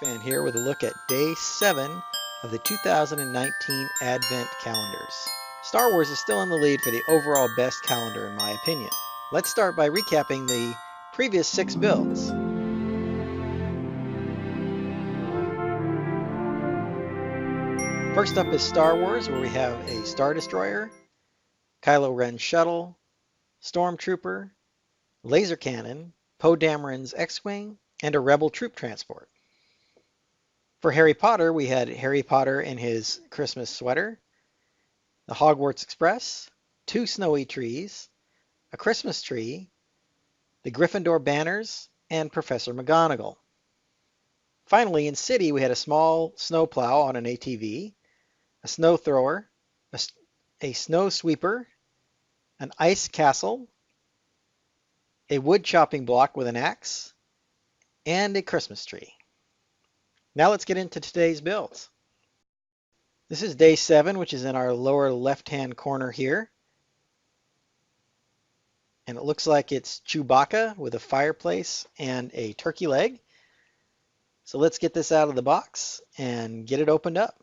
Fan here with a look at day 7 of the 2019 Advent calendars. Star Wars is still in the lead for the overall best calendar in my opinion. Let's start by recapping the previous 6 builds. First up is Star Wars, where we have a Star Destroyer, Kylo Ren shuttle, Stormtrooper, laser cannon, Poe Dameron's X-Wing, and a Rebel troop transport. For Harry Potter, we had Harry Potter in his Christmas sweater, the Hogwarts Express, 2 snowy trees, a Christmas tree, the Gryffindor banners, and Professor McGonagall. Finally, in City, we had a small snowplow on an ATV, a snow thrower, a snow sweeper, an ice castle, a wood chopping block with an axe, and a Christmas tree. Now let's get into today's builds. This is day 7, which is in our lower left-hand corner here. And it looks like it's Chewbacca with a fireplace and a turkey leg. So let's get this out of the box and get it opened up.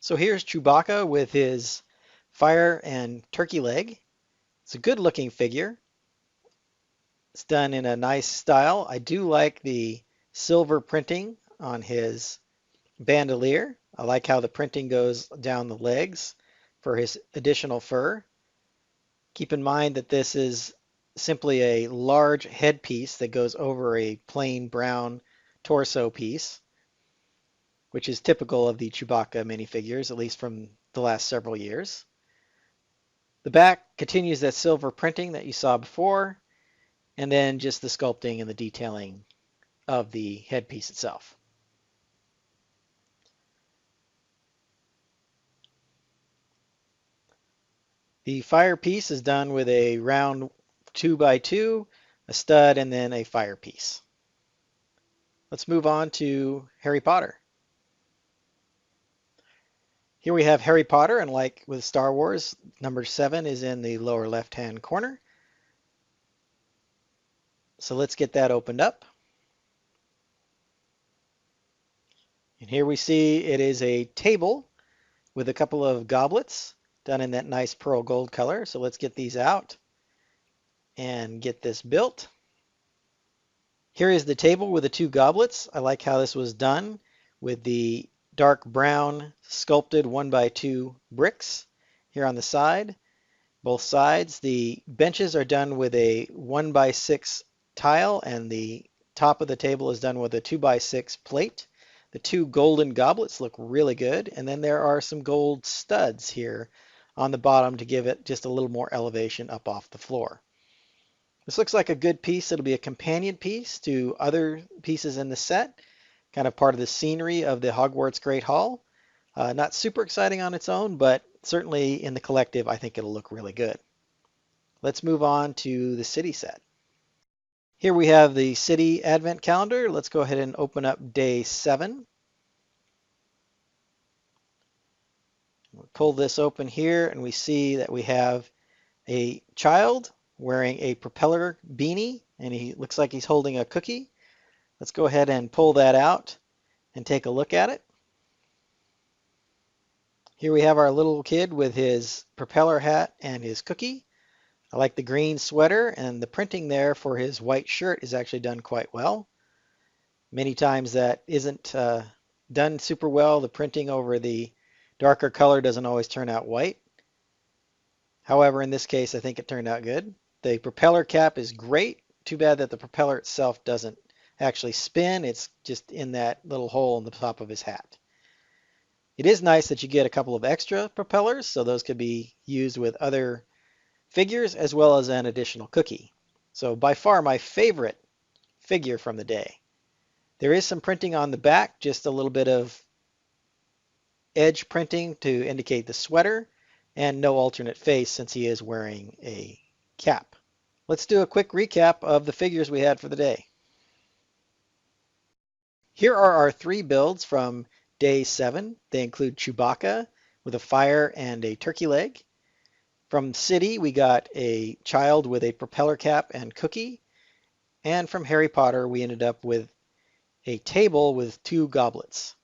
So here's Chewbacca with his fire and turkey leg. It's a good looking figure. It's done in a nice style. I do like the silver printing on his bandolier. I like how the printing goes down the legs for his additional fur. Keep in mind that this is simply a large headpiece that goes over a plain brown torso piece, which is typical of the Chewbacca minifigures, at least from the last several years. The back continues that silver printing that you saw before, and then just the sculpting and the detailing of the headpiece itself. The fire piece is done with a round 2x2, a stud, and then a fire piece. Let's move on to Harry Potter. Here we have Harry Potter, and like with Star Wars, number 7 is in the lower left-hand corner. So let's get that opened up. And here we see it is a table with a couple of goblets done in that nice pearl gold color. So let's get these out and get this built. Here is the table with the 2 goblets. I like how this was done with the dark brown sculpted 1x2 bricks here on the side. Both sides. The benches are done with a 1x6 tile, and the top of the table is done with a 2x6 plate. The 2 golden goblets look really good, and then there are some gold studs here on the bottom to give it just a little more elevation up off the floor. This looks like a good piece. It'll be a companion piece to other pieces in the set, kind of part of the scenery of the Hogwarts Great Hall. Not super exciting on its own, but certainly in the collective, I think it'll look really good. Let's move on to the City set. Here we have the City Advent Calendar. Let's go ahead and open up day 7. We'll pull this open here, and we see that we have a child wearing a propeller beanie, and he looks like he's holding a cookie. Let's go ahead and pull that out and take a look at it. Here we have our little kid with his propeller hat and his cookie. I like the green sweater, and the printing there for his white shirt is actually done quite well. Many times that isn't done super well. The printing over the darker color doesn't always turn out white. However, in this case, I think it turned out good. The propeller cap is great. Too bad that the propeller itself doesn't actually spin. It's just in that little hole in the top of his hat. It is nice that you get a couple of extra propellers, so those could be used with other figures as well as an additional cookie. So by far my favorite figure from the day. There is some printing on the back, just a little bit of edge printing to indicate the sweater, and no alternate face since he is wearing a cap. Let's do a quick recap of the figures we had for the day. Here are our 3 builds from day 7. They include Chewbacca with a fire and a turkey leg. From City, we got a child with a propeller cap and cookie. And from Harry Potter, we ended up with a table with 2 goblets.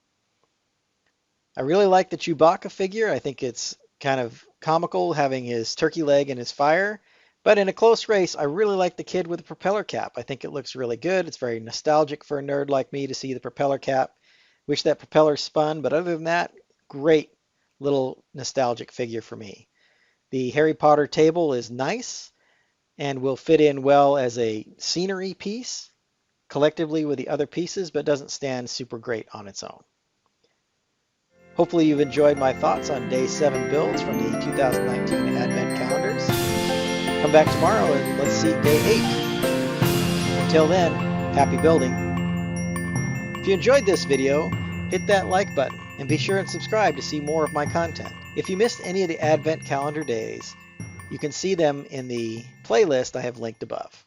I really like the Chewbacca figure. I think it's kind of comical having his turkey leg and his fire. But in a close race, I really like the kid with the propeller cap. I think it looks really good. It's very nostalgic for a nerd like me to see the propeller cap. Wish that propeller spun, but other than that, great little nostalgic figure for me. The Harry Potter table is nice and will fit in well as a scenery piece collectively with the other pieces, but doesn't stand super great on its own. Hopefully you've enjoyed my thoughts on Day 7 builds from the 2019 Advent calendars. Come back tomorrow and let's see Day 8. Until then, happy building. If you enjoyed this video, hit that like button and be sure and subscribe to see more of my content. If you missed any of the Advent calendar days, you can see them in the playlist I have linked above.